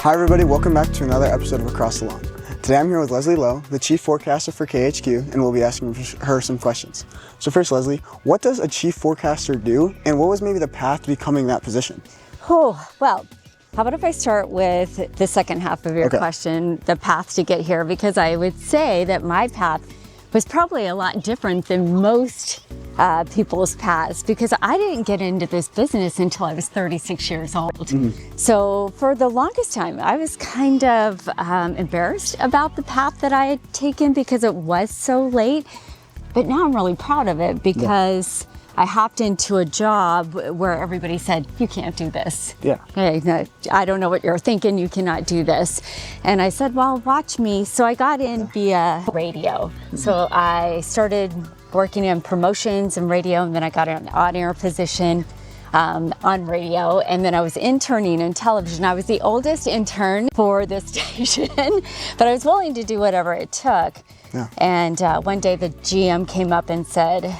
Hi everybody, welcome back to another episode of Across the Lawn. Today I'm here with Leslie Lowe, the Chief Forecaster for KHQ, and we'll be asking her some questions. So first, Leslie, what does a Chief Forecaster do, and what was maybe the path to becoming that position? Oh, well, how about if I start with the second half of your question, the path to get here, because I would say that my path was probably a lot different than most people's paths, because I didn't get into this business until I was 36 years old. So for the longest time, I was kind of embarrassed about the path that I had taken because it was so late. But now I'm really proud of it because I hopped into a job where everybody said, you can't do this. Hey, no, I don't know what you're thinking, you cannot do this. And I said, well, watch me. So I got in via radio. So I started working in promotions and radio, and then I got an on-air position on radio, and then I was interning in television. I was the oldest intern for this station, but I was willing to do whatever it took. And one day the GM came up and said,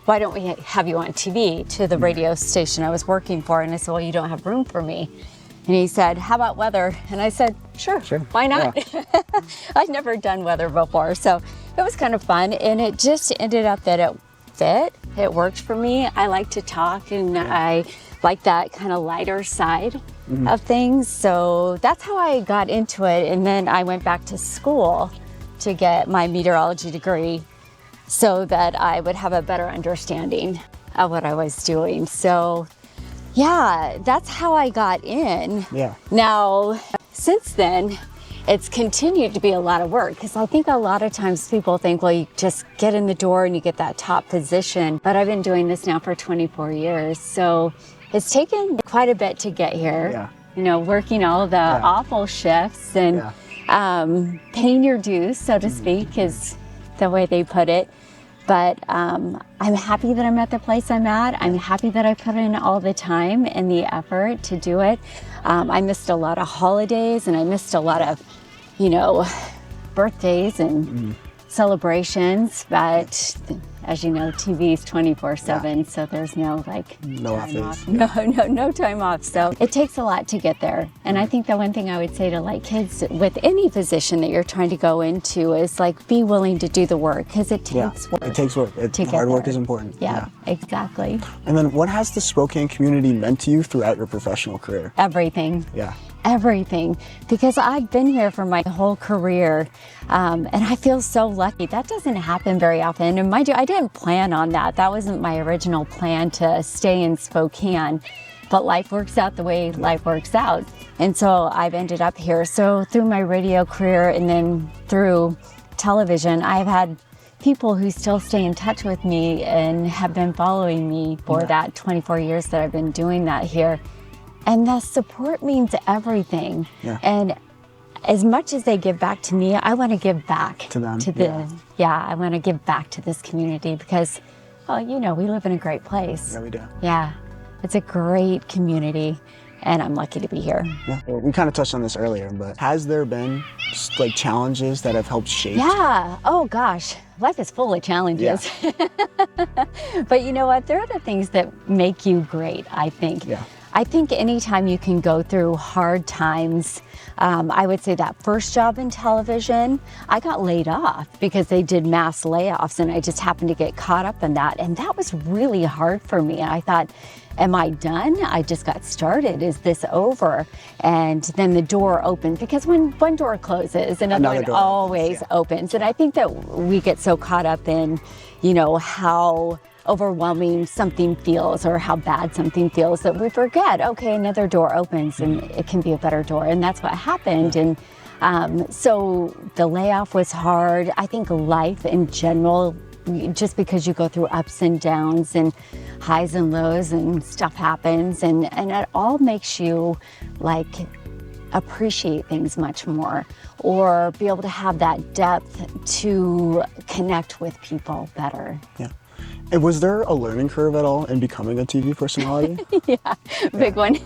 why don't we have you on TV, to the radio station I was working for? And I said, well, you don't have room for me. And he said, how about weather? And I said, sure. Why not? I'd never done weather before, so it was kind of fun. And it just ended up that it fit. It worked for me. I like to talk, and I like that kind of lighter side of things. So that's how I got into it. And then I went back to school to get my meteorology degree so that I would have a better understanding of what I was doing. So yeah, that's how I got in. Now, since then, it's continued to be a lot of work, because I think a lot of times people think, well, you just get in the door and you get that top position. But I've been doing this now for 24 years. So it's taken quite a bit to get here. You know, working all the awful shifts and paying your dues, so to speak, is the way they put it. But I'm happy that I'm at the place I'm at. I'm happy that I put in all the time and the effort to do it. I missed a lot of holidays, and I missed a lot of, you know, birthdays and celebrations. But as you know, TV is 24/7, so there's no time off. No time off. So it takes a lot to get there. And I think the one thing I would say to kids with any position that you're trying to go into is be willing to do the work, because it takes work. It takes work. Hard work is important. Exactly. And then what has the Spokane community meant to you throughout your professional career? Everything. Everything, because I've been here for my whole career, and I feel so lucky. That doesn't happen very often, and mind you, I didn't plan on that. That wasn't my original plan, to stay in Spokane, but life works out the way life works out, and so I've ended up here. So through my radio career and then through television, I've had people who still stay in touch with me and have been following me for that 24 years that I've been doing that here. And the support means everything. And as much as they give back to me, I want to give back to them. I want to give back to this community, because, well, you know, we live in a great place. We do. It's a great community, and I'm lucky to be here. Well, we kind of touched on this earlier, but has there been challenges that have helped shape? Oh gosh, life is full of challenges. But you know what? There are the things that make you great, I think. I think anytime you can go through hard times, I would say that first job in television, I got laid off because they did mass layoffs, and I just happened to get caught up in that. And that was really hard for me. I thought, am I done? I just got started. Is this over? And then the door opened, because when one door closes, another one always opens. And I think that we get so caught up in, you know, how overwhelming something feels or how bad something feels that we forget, okay, another door opens and it can be a better door. And that's what happened. And so the layoff was hard. I think life in general, just because you go through ups and downs and highs and lows and stuff happens, and it all makes you appreciate things much more, or be able to have that depth to connect with people better. And was there a learning curve at all in becoming a TV personality? Big one.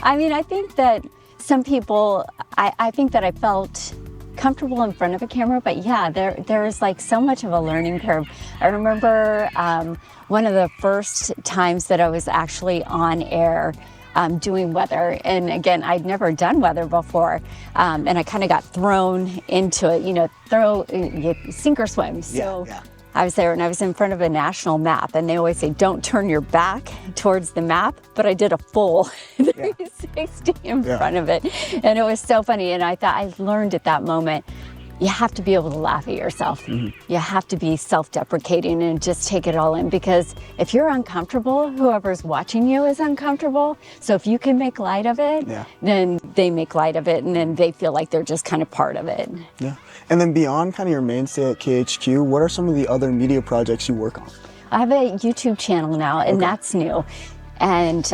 I mean, I think that some people, I think that I felt comfortable in front of a camera, but there is so much of a learning curve. I remember one of the first times that I was actually on air, doing weather. And again, I'd never done weather before. And I kind of got thrown into it, sink or swim. So I was there and I was in front of a national map, and they always say, don't turn your back towards the map, but I did a full 360 in front of it. And it was so funny. And I thought, I learned at that moment, you have to be able to laugh at yourself. You have to be self-deprecating and just take it all in, because if you're uncomfortable, whoever's watching you is uncomfortable. So if you can make light of it, then they make light of it, and then they feel like they're just kind of part of it. Yeah. And then beyond kind of your mainstay at KHQ, what are some of the other media projects you work on? I have a YouTube channel now, and that's new. And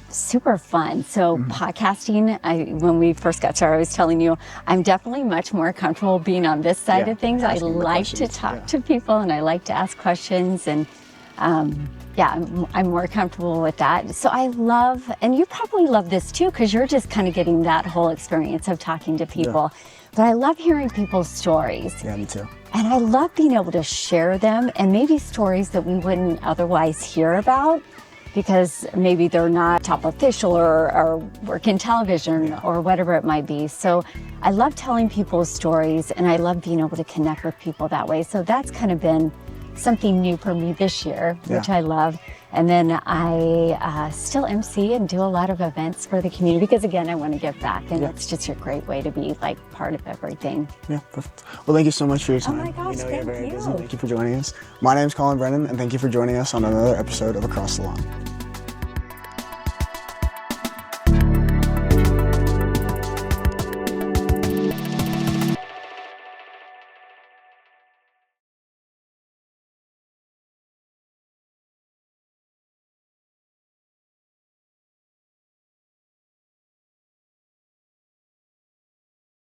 super fun. So podcasting, when we first got started, I was telling you, I'm definitely much more comfortable being on this side of things. I like to talk to people, and I like to ask questions, and I'm more comfortable with that. So I love, and you probably love this too, because you're just kind of getting that whole experience of talking to people. But I love hearing people's stories. Yeah, me too. And I love being able to share them, and maybe stories that we wouldn't otherwise hear about, because maybe they're not top official or work in television or whatever it might be. So I love telling people's stories, and I love being able to connect with people that way. So that's kind of been something new for me this year, which I love. And then I still MC and do a lot of events for the community, because again, I want to give back, and it's just a great way to be like part of everything. Yeah, perfect. Well, thank you so much for your time. Oh my gosh, You're very busy. Thank you for joining us. My name is Colin Brennan, and thank you for joining us on another episode of Across the Lawn.